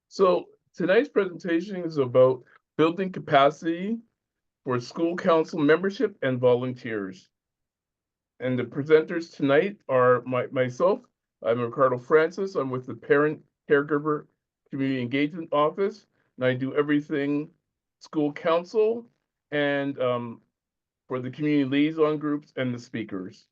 So tonight's presentation is about building capacity for school council membership and volunteers. And the presenters tonight are myself. I'm Ricardo Francis. I'm with the Parent Caregiver Community Engagement Office, and I do everything school council and for the community liaison groups and the speakers.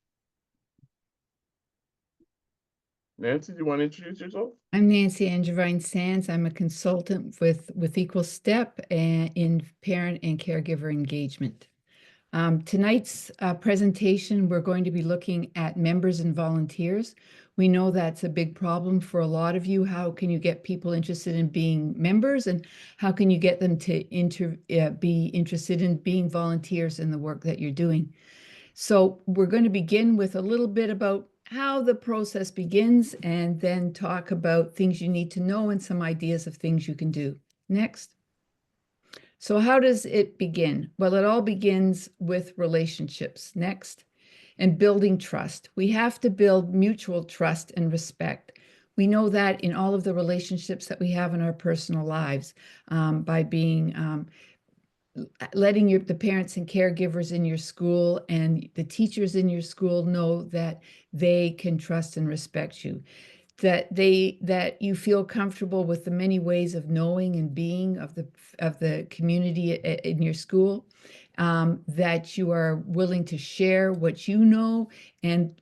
Nancy, do you want to introduce yourself? I'm Nancy Angevine Sands. I'm a consultant with Equal Step in parent and caregiver engagement. Tonight's presentation, we're going to be looking at members and volunteers. We know that's a big problem for a lot of you. How can you get people interested in being members, and how can you get them to be interested in being volunteers in the work that you're doing? So we're going to begin with a little bit about how the process begins and then talk about things you need to know and some ideas of things you can do. Next. So how does it begin? Well, it all begins with relationships. Next. And building trust. We have to build mutual trust and respect. We know that in all of the relationships that we have in our personal lives, by being letting the parents and caregivers in your school and the teachers in your school know that they can trust and respect you, that you feel comfortable with the many ways of knowing and being of the community in your school, that you are willing to share what you know and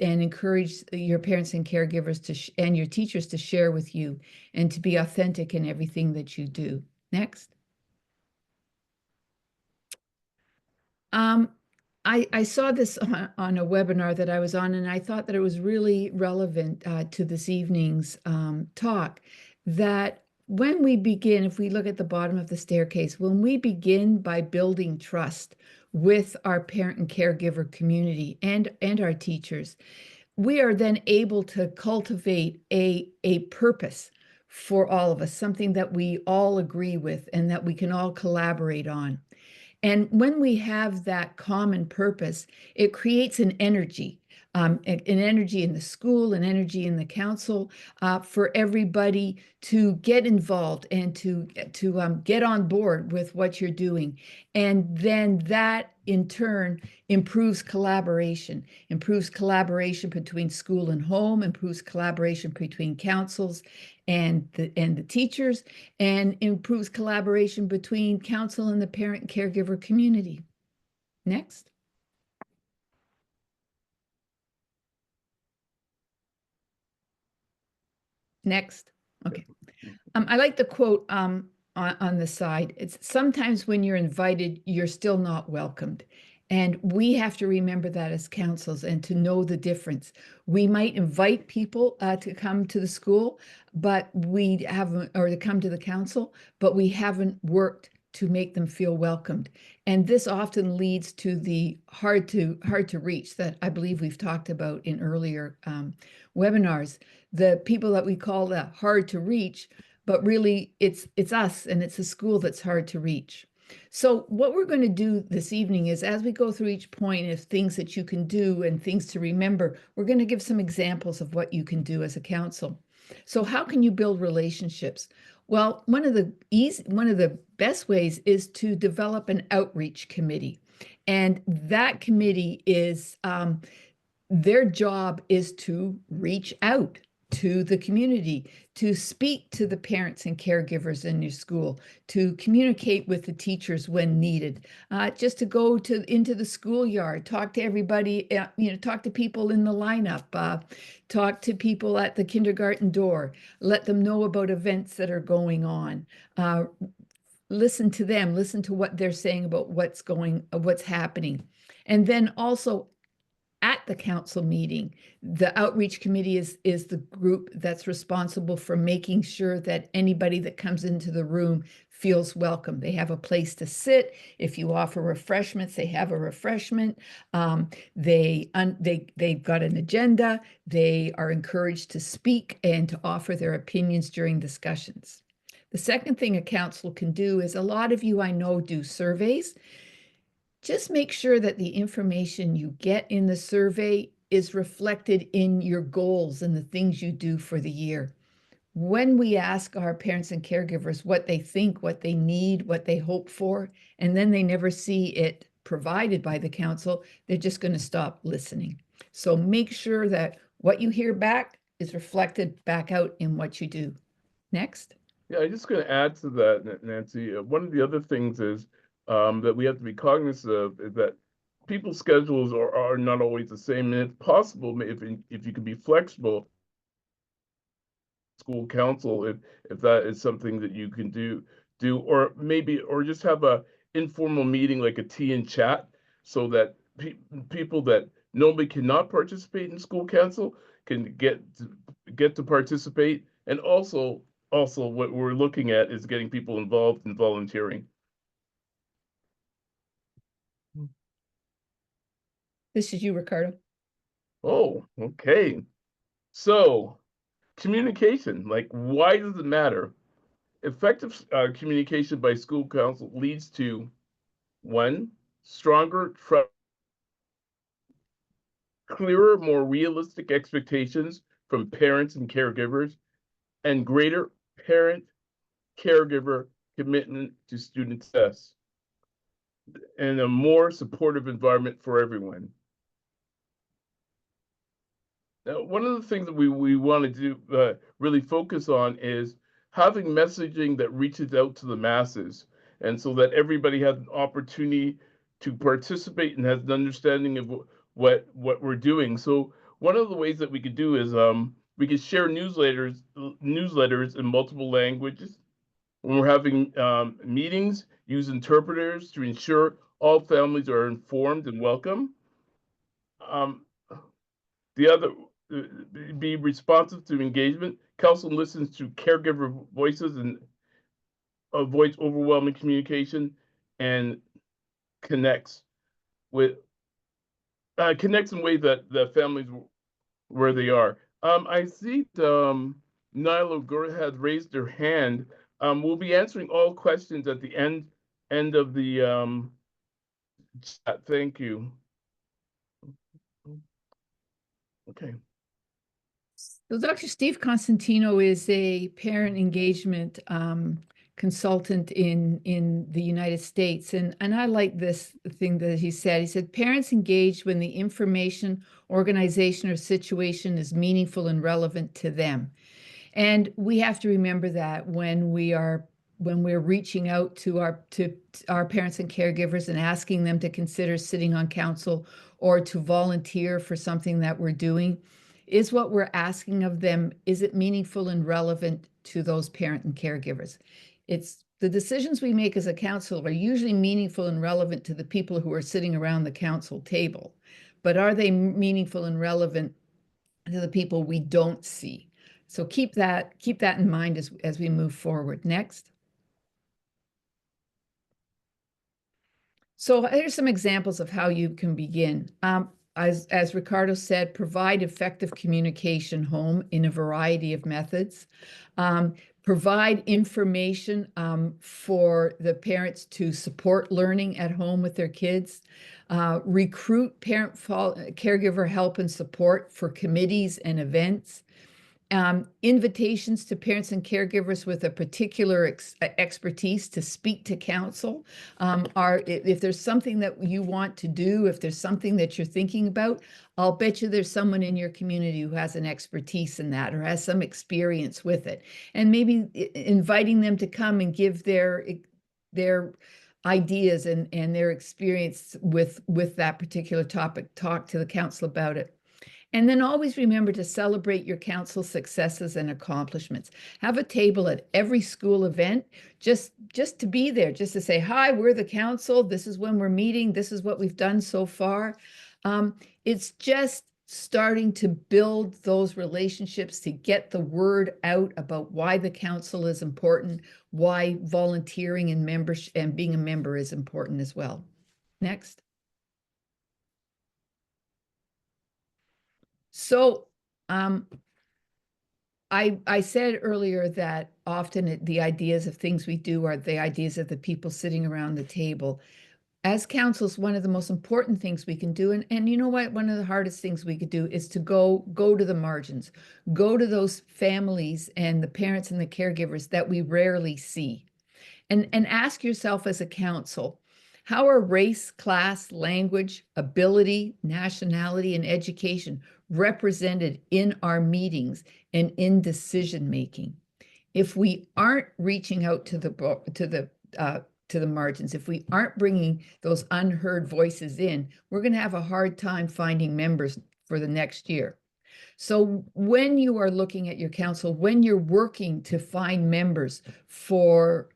encourage your parents and caregivers and your teachers to share with you and to be authentic in everything that you do. Next. I saw this on a webinar that I was on, and I thought that it was really relevant to this evening's talk, that when we begin, if we look at the bottom of the staircase, when we begin by building trust with our parent and caregiver community and our teachers, we are then able to cultivate a purpose for all of us, something that we all agree with and that we can all collaborate on. And when we have that common purpose, it creates an energy in the school, an energy in the council, for everybody to get involved and to get on board with what you're doing. And then that in turn improves collaboration between school and home, improves collaboration between councils and the teachers, and improves collaboration between council and the parent caregiver community. Next. Next. Okay. I like the quote on the side. It's sometimes when you're invited, you're still not welcomed. And we have to remember that as councils and to know the difference. We might invite people to come to the school, but we haven't, or to come to the council, but we haven't worked to make them feel welcomed. And this often leads to the hard to reach that I believe we've talked about in earlier webinars. The people that we call the hard to reach, but really it's us, and it's the school that's hard to reach. So what we're going to do this evening is, as we go through each point of things that you can do and things to remember, we're going to give some examples of what you can do as a council. So how can you build relationships? Well, one of the best ways is to develop an outreach committee. And that committee is, their job is to reach out to the community, to speak to the parents and caregivers in your school, to communicate with the teachers when needed, just to go into the schoolyard, talk to everybody, talk to people in the lineup, talk to people at the kindergarten door, let them know about events that are going on. Listen to them, listen to what they're saying about what's happening. And then also at the council meeting, the outreach committee is the group that's responsible for making sure that anybody that comes into the room feels welcome. They have a place to sit. If you offer refreshments, they have a refreshment. They've got an agenda. They are encouraged to speak and to offer their opinions during discussions. The second thing a council can do is, a lot of you I know do surveys. Just make sure that the information you get in the survey is reflected in your goals and the things you do for the year. when we ask our parents and caregivers what they think, what they need, what they hope for, and then they never see it provided by the council, they're just going to stop listening. So make sure that what you hear back is reflected back out in what you do. Next. Yeah, I'm just going to add to that, Nancy. One of the other things is that we have to be cognizant of is that people's schedules are not always the same, and it's possible if you can be flexible, school council, if that is something that you can do, or maybe or just have a informal meeting like a tea and chat, so that people that normally cannot participate in school council can get to participate, and also what we're looking at is getting people involved in volunteering. This is you, Ricardo. Oh, okay. So communication, like why does it matter? Effective communication by school council leads to one, stronger, clearer, more realistic expectations from parents and caregivers, and greater parent caregiver commitment to student success, and a more supportive environment for everyone. Now, one of the things that we want to do, really focus on is having messaging that reaches out to the masses, and so that everybody has an opportunity to participate and has an understanding of what we're doing. So one of the ways that we could do is we could share newsletters in multiple languages. When we're having meetings, use interpreters to ensure all families are informed and welcome. Um, The other, be responsive to engagement. Council listens to caregiver voices and avoids overwhelming communication, and connects with connects in ways that the families where they are. I see Nyla Gura has raised her hand. We'll be answering all questions at the end of the chat. Thank you. Okay. So Dr. Steve Constantino is a parent engagement consultant in the United States. And I like this thing that he said. He said, parents engage when the information, organization, or situation is meaningful and relevant to them. And we have to remember that when we're reaching out to our parents and caregivers and asking them to consider sitting on council or to volunteer for something that we're doing, is what we're asking of them, is it meaningful and relevant to those parent and caregivers? It's the decisions we make as a council are usually meaningful and relevant to the people who are sitting around the council table, but are they meaningful and relevant to the people we don't see? So keep that in mind as we move forward. Next. So here's some examples of how you can begin. As Ricardo said, provide effective communication home in a variety of methods. Provide information for the parents to support learning at home with their kids. Recruit caregiver help and support for committees and events. Invitations to parents and caregivers with a particular expertise to speak to council are, if there's something that you want to do, if there's something that you're thinking about, I'll bet you there's someone in your community who has an expertise in that or has some experience with it. And maybe inviting them to come and give their ideas and their experience with that particular topic, talk to the council about it. And then always remember to celebrate your council successes and accomplishments. Have a table at every school event, just to be there, just to say, hi, we're the council. This is when we're meeting. This is what we've done so far. It's just starting to build those relationships to get the word out about why the council is important, why volunteering and membership and being a member is important as well. Next. So I said earlier that often the ideas of things we do are the ideas of the people sitting around the table. as councils, one of the most important things we can do, and you know what, one of the hardest things we could do is to go to the margins, go to those families and the parents and the caregivers that we rarely see, and ask yourself as a council, how are race, class, language, ability, nationality, and education represented in our meetings and in decision making? If we aren't reaching out to the margins, if we aren't bringing those unheard voices in, we're going to have a hard time finding members for the next year. So when you are looking at your council, when you're working to find members for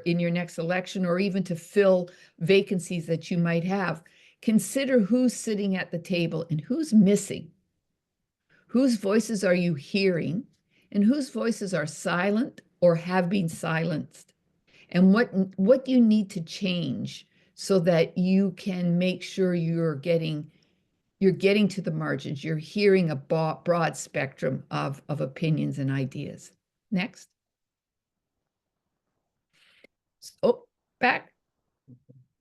in your next election, or even to fill vacancies that you might have, consider who's sitting at the table and who's missing. Whose voices are you hearing, and whose voices are silent or have been silenced? And what you need to change so that you can make sure you're getting to the margins, you're hearing a broad spectrum of opinions and ideas. Next. Oh, back.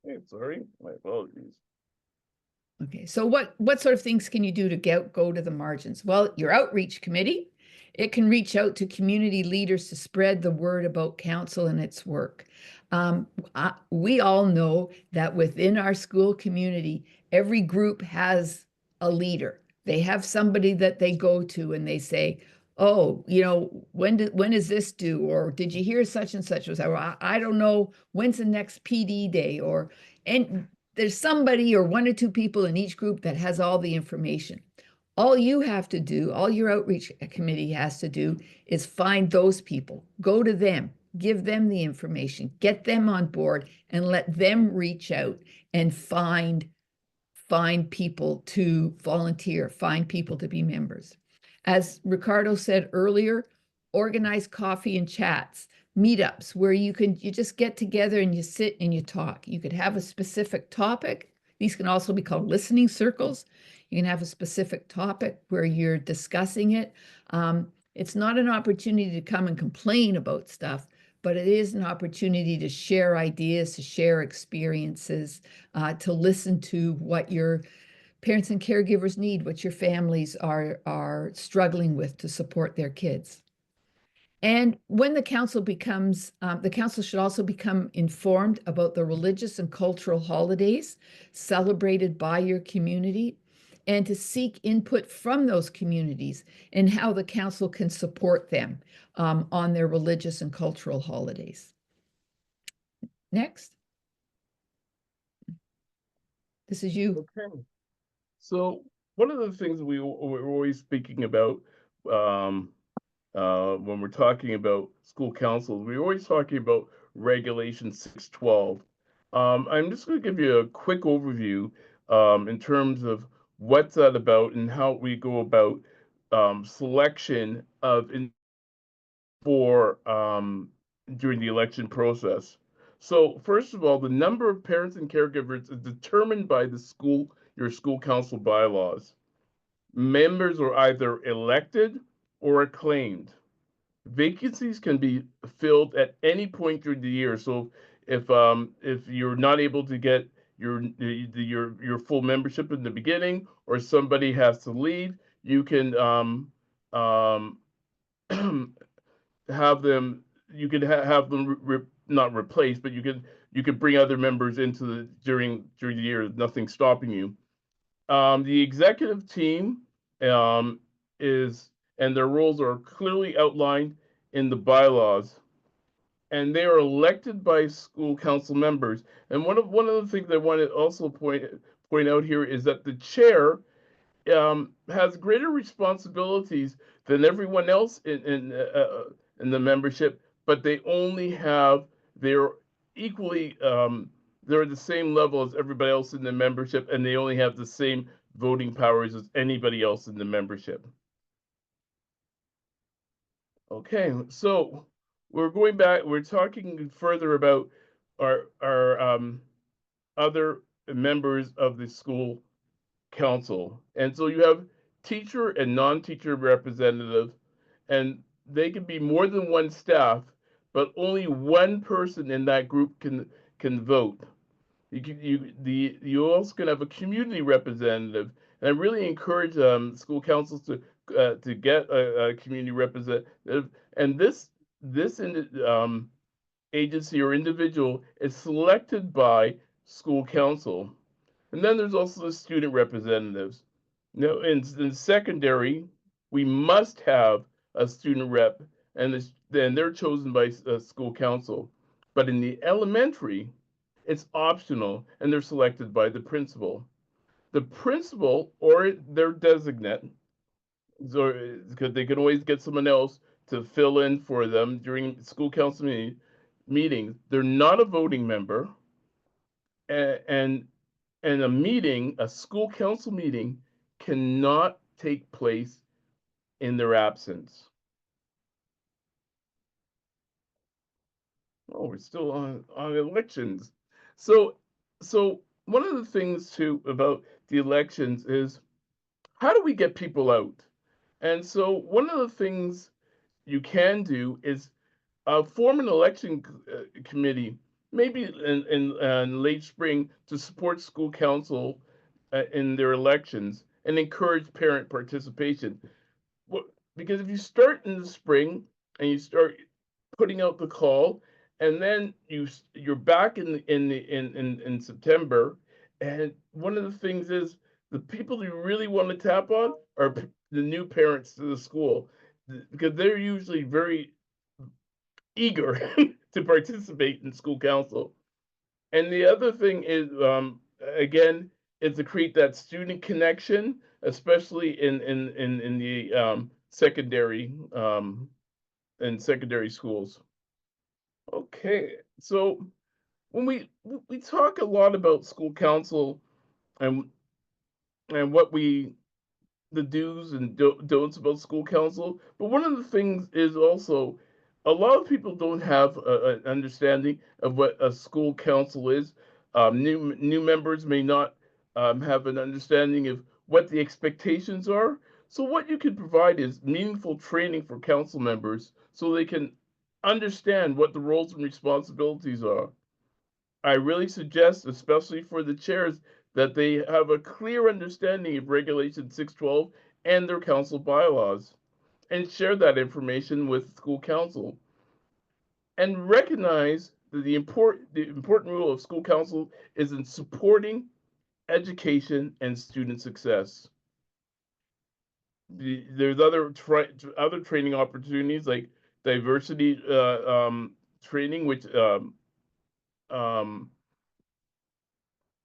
Hey, sorry, my apologies. Okay, so what sort of things can you do to go to the margins? Well, your outreach committee, it can reach out to community leaders to spread the word about council and its work. We all know that within our school community, every group has a leader. They have somebody that they go to and they say, oh, you know, when is this due? Or did you hear such and such was that? Or I don't know, when's the next PD day? And there's somebody or one or two people in each group that has all the information. All you have to do, all your outreach committee has to do, is find those people, go to them, give them the information, get them on board, and let them reach out and find people to volunteer, find people to be members. As Ricardo said earlier, organize coffee and chats, meetups where you just get together and you sit and you talk. You could have a specific topic. These can also be called listening circles. You can have a specific topic where you're discussing it. It's not an opportunity to come and complain about stuff, but it is an opportunity to share ideas, to share experiences, to listen to what your parents and caregivers need, what your families are struggling with to support their kids. And when the council should also become informed about the religious and cultural holidays celebrated by your community, and to seek input from those communities and how the council can support them on their religious and cultural holidays. Next. This is you. Okay. So one of the things we're always speaking about when we're talking about school councils, we're always talking about Regulation 612. I'm just going to give you a quick overview in terms of what's that about and how we go about selection of for during the election process. So first of all, the number of parents and caregivers is determined by your school council bylaws. Members are either elected or acclaimed. Vacancies can be filled at any point during the year. So if you're not able to get your full membership in the beginning, or somebody has to leave, you can um, have them have them not replaced, but you could bring other members into during the year. Nothing stopping you. The executive team is and their roles are clearly outlined in the bylaws, and they are elected by school council members. And one of the things I want to also point out here is that the chair has greater responsibilities than everyone else in the membership, but they're equally they're at the same level as everybody else in the membership, and they only have the same voting powers as anybody else in the membership. Okay, so we're talking further about our other members of the school council. And so you have teacher and non-teacher representative, and they can be more than one staff, but only one person in that group can vote. You also can have a community representative, and I really encourage school councils to get a community representative. And this agency or individual is selected by school council. And then there's also the student representatives. Now, in secondary, we must have a student rep, and then they're chosen by school council. But in the elementary, it's optional, and they're selected by the principal. The principal or their designate, because they could always get someone else to fill in for them during school council meetings. They're not a voting member, and a school council meeting cannot take place in their absence. Oh, we're still on elections. So so one of the things too about the elections is, how do we get people out? And so one of the things you can do is form an election committee, maybe in late spring, to support school council in their elections and encourage parent participation. Well, because if you start in the spring and you start putting out the call, and then you're back in September, and one of the things is, the people you really want to tap on are the new parents to the school, because they're usually very eager to participate in school council. And the other thing is, again, is to create that student connection, especially in the secondary schools. Okay, so when we talk a lot about school council and what the do's and don'ts about school council, but one of the things is also, a lot of people don't have an understanding of what a school council is. New members may not have an understanding of what the expectations are. So what you could provide is meaningful training for council members so they can understand what the roles and responsibilities are. I really suggest, especially for the chairs, that they have a clear understanding of Regulation 612 and their council bylaws, and share that information with school council. And recognize that the important role of school council is in supporting education and student success. There's other training opportunities like diversity training, which um,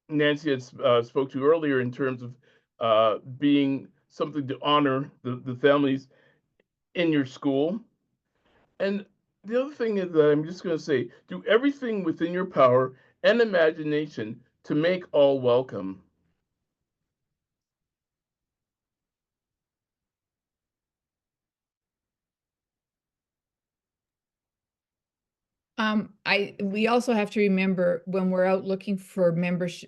Nancy had spoke to earlier, in terms of being something to honor the families in your school. And the other thing is that I'm just going to say, do everything within your power and imagination to make all welcome. We also have to remember, when we're out looking for members,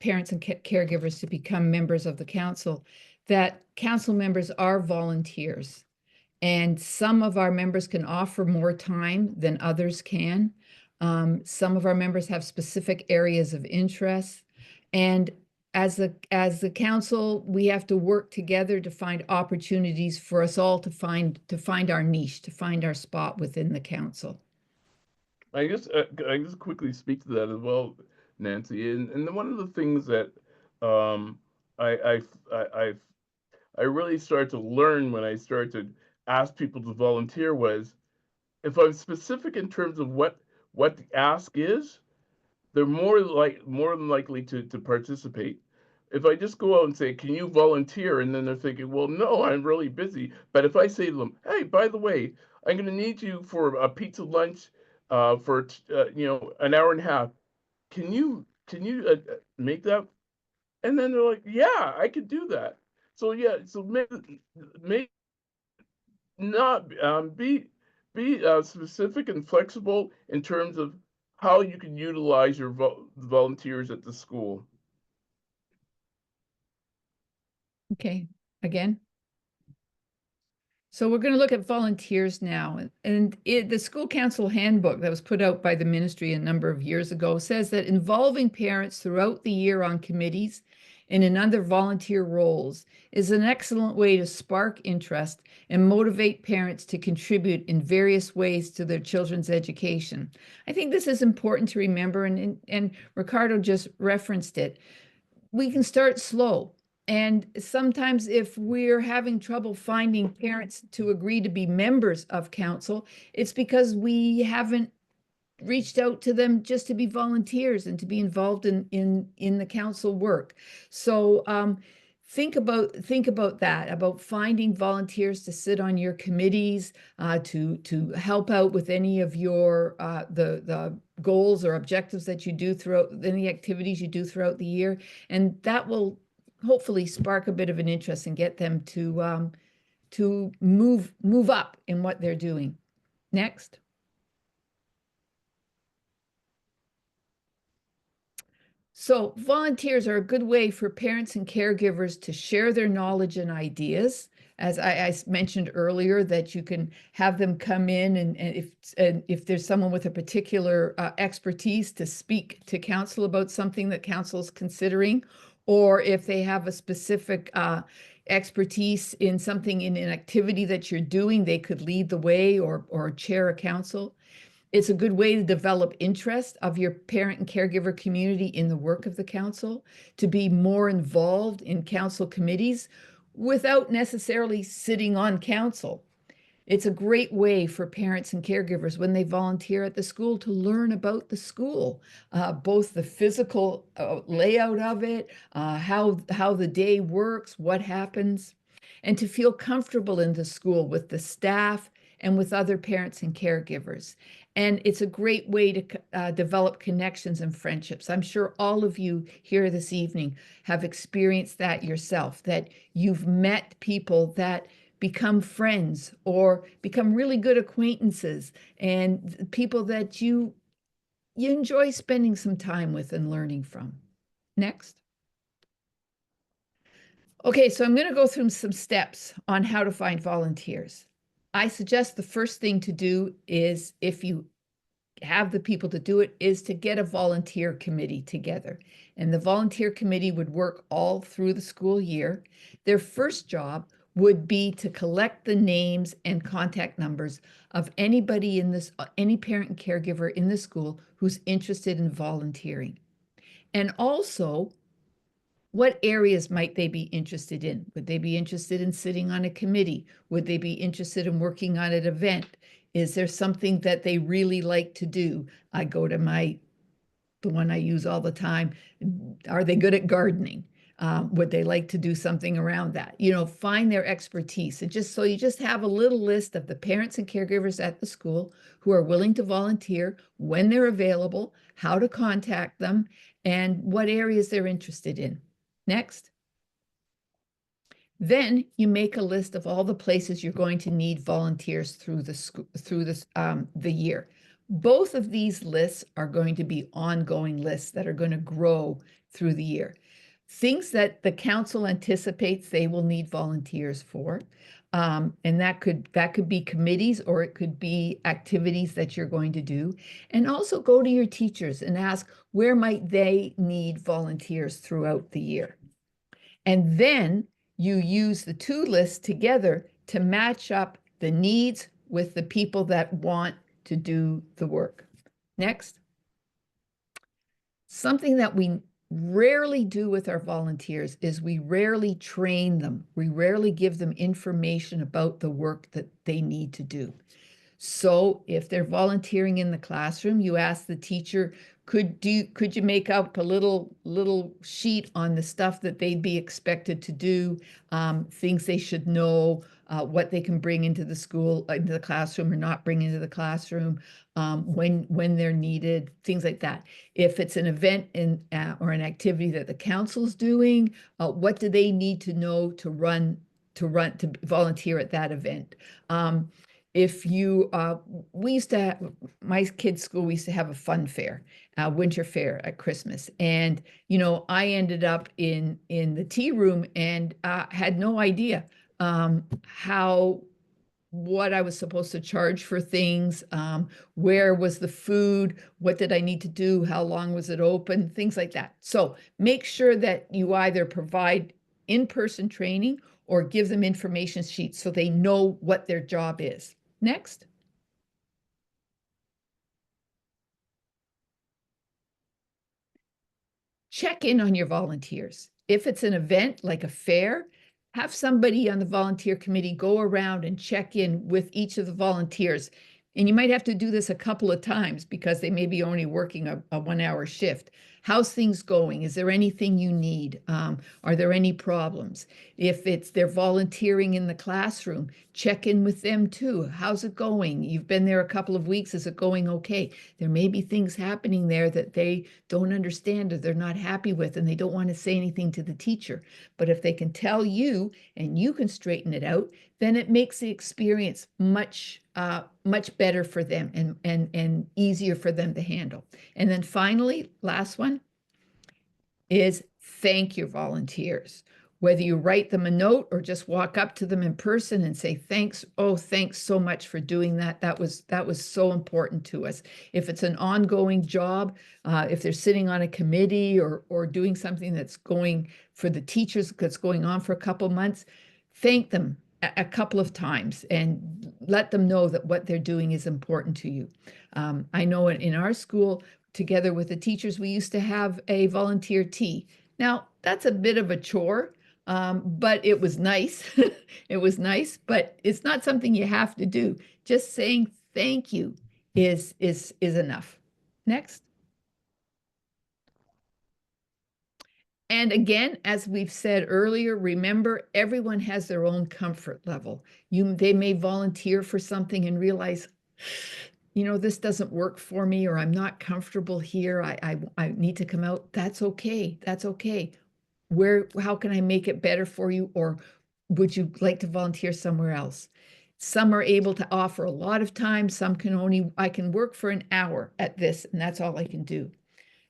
parents and caregivers to become members of the council, that council members are volunteers. And some of our members can offer more time than others can. Some of our members have specific areas of interest. And as the council, we have to work together to find opportunities for us all to find our niche, to find our spot within the council. I just quickly speak to that as well, Nancy. And one of the things that um, I I I really started to learn when I started to ask people to volunteer was, if I'm specific in terms of what the ask is, they're more than likely to participate. If I just go out and say, "Can you volunteer?" and then they're thinking, "Well, no, I'm really busy." But if I say to them, "Hey, by the way, I'm going to need you for a pizza lunch for an hour and a half. Can you make that?" And then they're like, "Yeah, I could do that." So yeah, so make not be specific and flexible in terms of how you can utilize your volunteers at the school. Okay, again. So we're going to look at volunteers now. And the school council handbook that was put out by the ministry a number of years ago says that involving parents throughout the year on committees and in other volunteer roles is an excellent way to spark interest and motivate parents to contribute in various ways to their children's education. I think this is important to remember, and Ricardo just referenced it. We can start slow. And sometimes if we're having trouble finding parents to agree to be members of council, it's because we haven't reached out to them just to be volunteers and to be involved in the council work. So think about that, about finding volunteers to sit on your committees, to help out with any of your the goals or objectives that you do throughout any activities you do throughout the year, and that will hopefully spark a bit of an interest and get them to move up in what they're doing. Next. So volunteers are a good way for parents and caregivers to share their knowledge and ideas. As I mentioned earlier, that you can have them come in and if there's someone with a particular expertise to speak to council about something that council is considering, or if they have a specific expertise in something in an activity that you're doing, they could lead the way or chair a council. It's a good way to develop interest of your parent and caregiver community in the work of the council, to be more involved in council committees without necessarily sitting on council. It's a great way for parents and caregivers when they volunteer at the school to learn about the school, both the physical layout of it, how the day works, what happens, and to feel comfortable in the school with the staff and with other parents and caregivers. And it's a great way to develop connections and friendships. I'm sure all of you here this evening have experienced that yourself, that you've met people that become friends or become really good acquaintances, and people that you enjoy spending some time with and learning from. Next. Okay, so I'm going to go through some steps on how to find volunteers. I suggest the first thing to do is, if you have the people to do it, is to get a volunteer committee together. And the volunteer committee would work all through the school year. Their first job would be to collect the names and contact numbers of anybody in this, any parent and caregiver in the school who's interested in volunteering. And also, what areas might they be interested in? Would they be interested in sitting on a committee? Would they be interested in working on an event? Is there something that they really like to do? I go to the one I use all the time. Are they good at gardening? Would they like to do something around that? You know, find their expertise. And just so you just have a little list of the parents and caregivers at the school who are willing to volunteer, when they're available, how to contact them, and what areas they're interested in. Next. Then you make a list of all the places you're going to need volunteers through the year. Both of these lists are going to be ongoing lists that are going to grow through the year. Things that the council anticipates they will need volunteers for, and that could be committees, or it could be activities that you're going to do. And also go to your teachers and ask, where might they need volunteers throughout the year? And then you use the two lists together to match up the needs with the people that want to do the work. Next. Something that we rarely do with our volunteers is we rarely train them. We rarely give them information about the work that they need to do. So if they're volunteering in the classroom, you ask the teacher, could you make up a little sheet on the stuff that they'd be expected to do, things they should know, what they can bring into the school, into the classroom, or not bring into the classroom, when they're needed, things like that. If it's an event or an activity that the council's doing, what do they need to know to volunteer at that event? If you, we used to have, my kids' school, we used to have a fun fair, winter fair at Christmas. And, you know, I ended up in the tea room and had no idea how what I was supposed to charge for things, where was the food, what did I need to do, how long was it open, things like that. So make sure that you either provide in-person training or give them information sheets so they know what their job is. Next. Check in on your volunteers. If it's an event like a fair, have somebody on the volunteer committee go around and check in with each of the volunteers. And you might have to do this a couple of times because they may be only working a 1-hour shift. How's things going? Is there anything you need? Are there any problems? If they're volunteering in the classroom, check in with them too. How's it going? You've been there a couple of weeks. Is it going okay? There may be things happening there that they don't understand or they're not happy with, and they don't want to say anything to the teacher. But if they can tell you and you can straighten it out, then it makes the experience much better for them and easier for them to handle. And then finally, last one is thank your volunteers. Whether you write them a note or just walk up to them in person and say, thanks, oh, thanks so much for doing that. That was so important to us. If it's an ongoing job, if they're sitting on a committee or doing something that's going for the teachers, that's going on for a couple months, thank them a couple of times and let them know that what they're doing is important to you. I know in our school, together with the teachers, we used to have a volunteer tea. Now, that's a bit of a chore, but it was nice. It was nice, but it's not something you have to do. Just saying thank you is enough. Next. And again, as we've said earlier, remember, everyone has their own comfort level. They may volunteer for something and realize, this doesn't work for me, or I'm not comfortable here. I need to come out. That's okay. That's okay. How can I make it better for you? Or would you like to volunteer somewhere else? Some are able to offer a lot of time. Some I can work for an hour at this, and that's all I can do.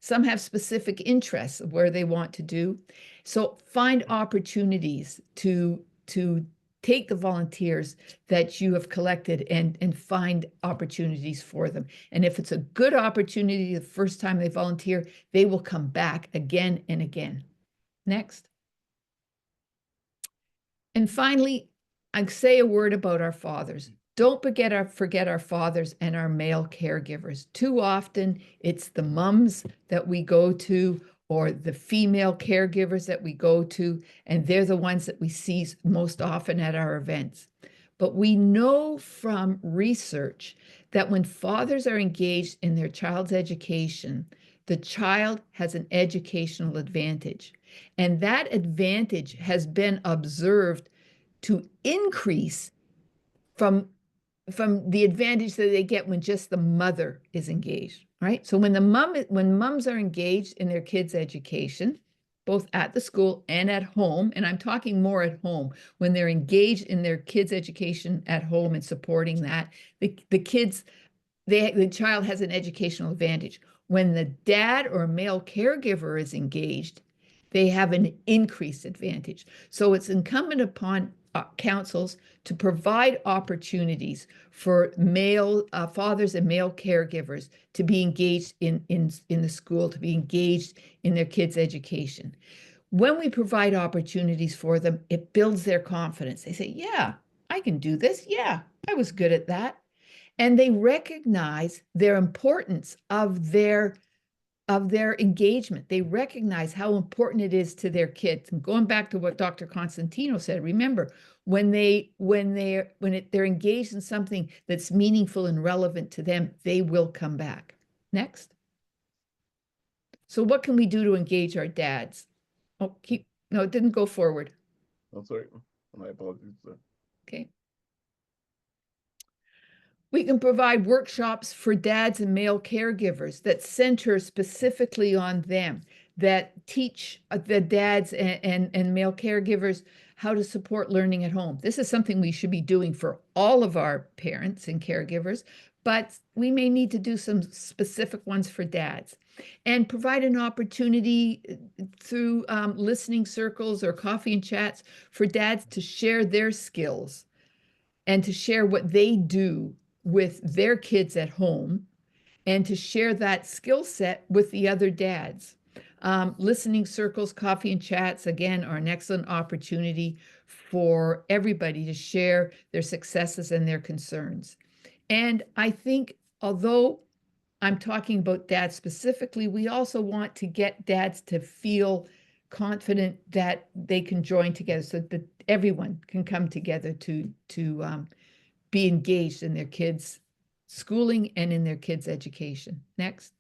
Some have specific interests of where they want to do. So find opportunities to take the volunteers that you have collected and find opportunities for them. And if it's a good opportunity the first time they volunteer, they will come back again and again. Next. And finally, I'd say a word about our fathers. Don't forget our fathers and our male caregivers. Too often, it's the moms that we go to or the female caregivers that we go to, and they're the ones that we see most often at our events. But we know from research that when fathers are engaged in their child's education, the child has an educational advantage. And that advantage has been observed to increase from the advantage that they get when just the mother is engaged, right? So when moms are engaged in their kids' education, both at the school and at home, and I'm talking more at home, when they're engaged in their kids' education at home and supporting that, the child has an educational advantage. When the dad or male caregiver is engaged, they have an increased advantage. So it's incumbent upon councils to provide opportunities for male fathers and male caregivers to be engaged in the school, to be engaged in their kids' education. When we provide opportunities for them, it builds their confidence. They say, yeah, I can do this. Yeah, I was good at that. And they recognize their importance of their engagement. They recognize how important it is to their kids. And going back to what Dr. Constantino said, remember, when they're engaged in something that's meaningful and relevant to them, they will come back. Next. So what can we do to engage our dads? Oh, no, it didn't go forward. I'm sorry. My apologies. Okay. We can provide workshops for dads and male caregivers that center specifically on them, that teach the dads and male caregivers how to support learning at home. This is something we should be doing for all of our parents and caregivers, but we may need to do some specific ones for dads. And provide an opportunity through listening circles or coffee and chats for dads to share their skills and to share what they do with their kids at home, and to share that skill set with the other dads. Listening circles, coffee and chats, again, are an excellent opportunity for everybody to share their successes and their concerns. And I think, although I'm talking about dads specifically, we also want to get dads to feel confident that they can join together so that everyone can come together to be engaged in their kids' schooling and in their kids' education. Next.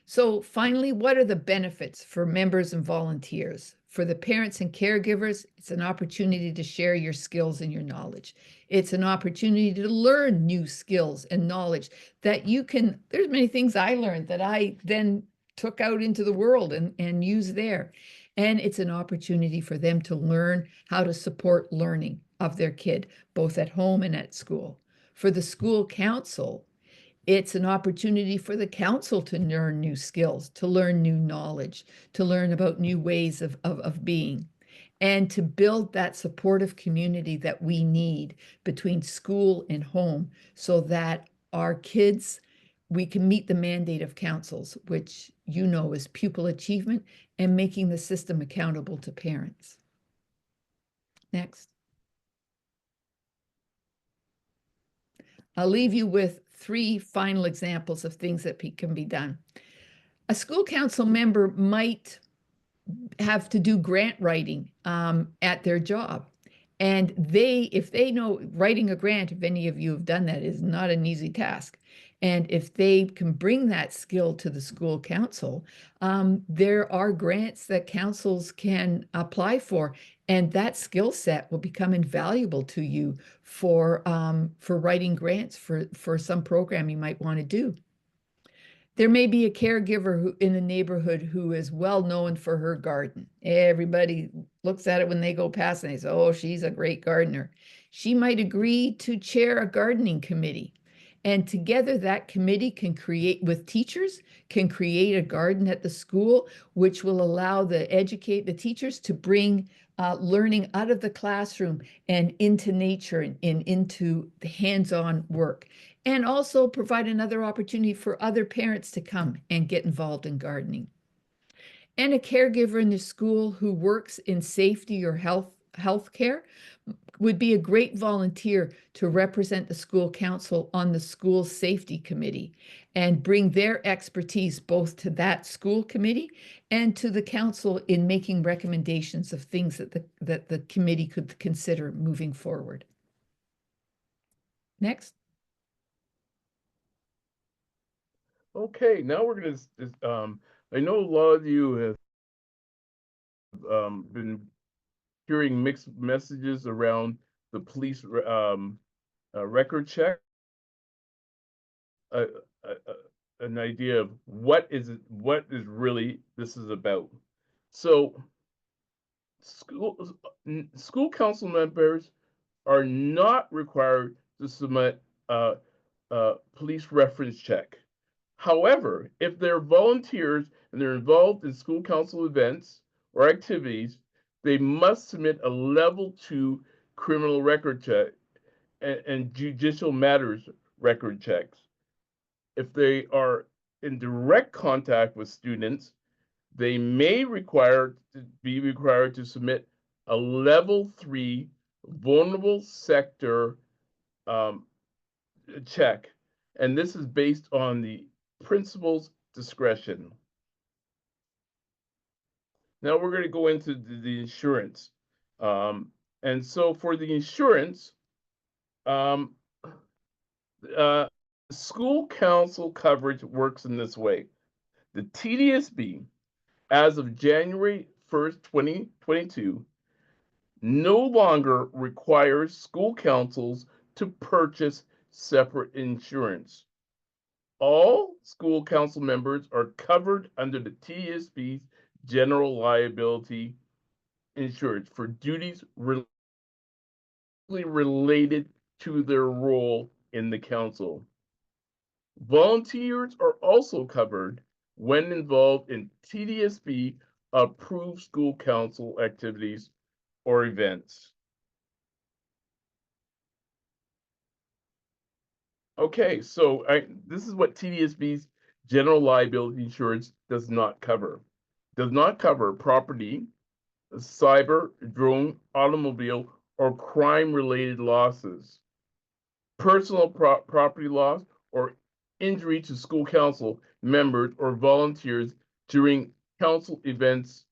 So finally, what are the benefits for members and volunteers? For the parents and caregivers, it's an opportunity to share your skills and your knowledge. It's an opportunity to learn new skills and knowledge that you can, there's many things I learned that I then took out into the world and use there. And it's an opportunity for them to learn how to support learning of their kid, both at home and at school. For the school council, it's an opportunity for the council to learn new skills, to learn new knowledge, to learn about new ways of being, and to build that supportive community that we need between school and home so that our kids, we can meet the mandate of councils, which you know is pupil achievement and making the system accountable to parents. Next. I'll leave you with 3 final examples of things that can be done. A school council member might have to do grant writing at their job. And if they know writing a grant, if any of you have done that, is not an easy task. And if they can bring that skill to the school council, there are grants that councils can apply for, and that skill set will become invaluable to you for writing grants for some program you might want to do. There may be a caregiver in the neighborhood who is well known for her garden. Everybody looks at it when they go past and they say, oh, she's a great gardener. She might agree to chair a gardening committee. And together that committee can create, with teachers, can create a garden at the school, which will allow the teachers to bring learning out of the classroom and into nature and into the hands-on work. And also provide another opportunity for other parents to come and get involved in gardening. And a caregiver in the school who works in safety or health care would be a great volunteer to represent the school council on the school safety committee and bring their expertise both to that school committee and to the council in making recommendations of things that the committee could consider moving forward. Next. Okay, now we're gonna, I know a lot of you have been hearing mixed messages around the police record check. An idea of what is really this is about. So school council members are not required to submit a police reference check. However, if they're volunteers and they're involved in school council events or activities, they must submit a level 2 criminal record check and judicial matters record checks. If they are in direct contact with students, they may be required to submit a level 3 vulnerable sector check, and this is based on the principal's discretion. Now we're going to go into the insurance. And so for the insurance, school council coverage works in this way. The TDSB, as of January 1st, 2022, no longer requires school councils to purchase separate insurance. All school council members are covered under the TDSB's general liability insurance for duties related to their role in the council. Volunteers are also covered when involved in TDSB approved school council activities or events. Okay, so this is what TDSB's general liability insurance does not cover. Does not cover property, cyber, drone, automobile, or crime-related losses, personal property loss, or injury to school council members or volunteers during council events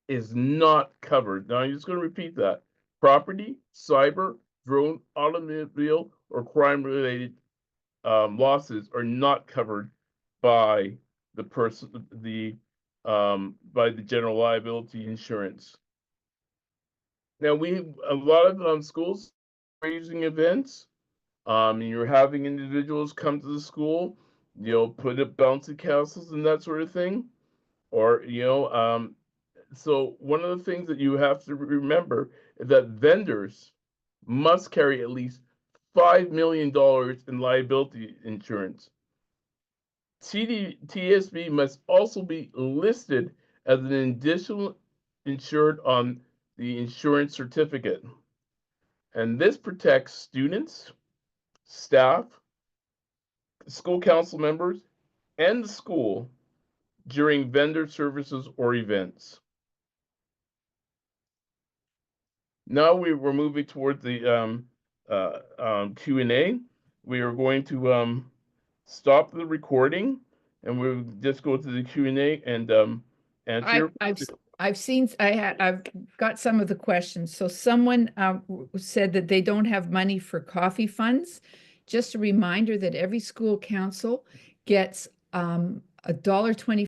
is not covered. Now, I'm just going to repeat that. Property, cyber, drone, automobile, or crime-related losses are not covered by by the general liability insurance. Now a lot of schools raising events. You're having individuals come to the school, put up bouncy castles and that sort of thing, or so one of the things that you have to remember is that vendors must carry at least $5 million in liability insurance. TDSB must also be listed as an additional insured on the insurance certificate. And this protects students, staff, school council members, and the school during vendor services or events. Now we're moving towards the Q&A. We are going to stop the recording, and we'll just go to the Q&A and answer. I've got some of the questions. So someone said that they don't have money for coffee funds. Just a reminder that every school council gets $1.25